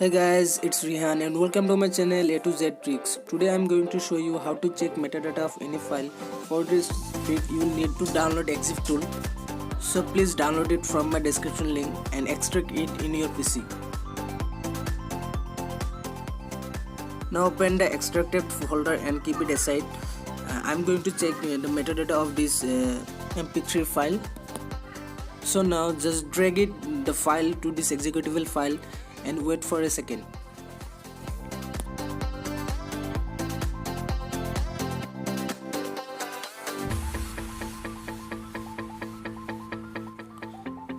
Hey guys, it's Rihan and welcome to my channel A to Z Tricks. Today I'm going to show you how to check metadata of any file. For this trick you will need to download EXIF tool. So please download it from my description link and extract it in your PC. Now open the extracted folder and keep it aside. I'm going to check the metadata of this mp3 file. So now just drag the file to this executable file and wait for a second.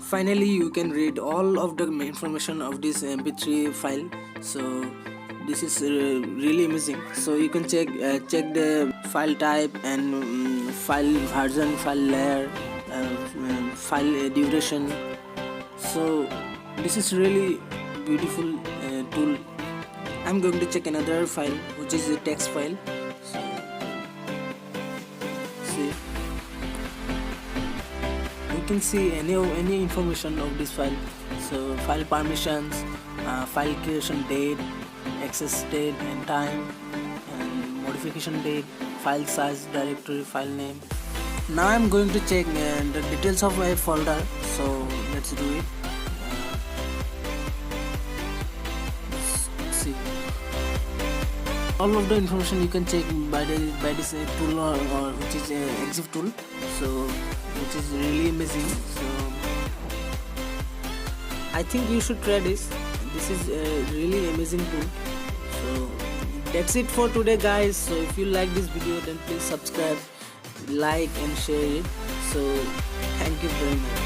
Finally, you can read all of the information of this mp3 file. So this is really amazing. So you can check the file type and file version, file layer, file duration. So this is really beautiful tool. I'm going to check another file which is a text file. So, see, you can see any information of this file. So file permissions, file creation date, access date and time, and modification date, file size, directory, file name. Now I'm going to check the details of my folder. So let's do it. See, all of the information you can check by this tool or which is EXIF tool. So which is really amazing. So I think you should try this. This is a really amazing tool. So that's it for today, guys. So if you like this video, then please subscribe, like and share it. So thank you very much.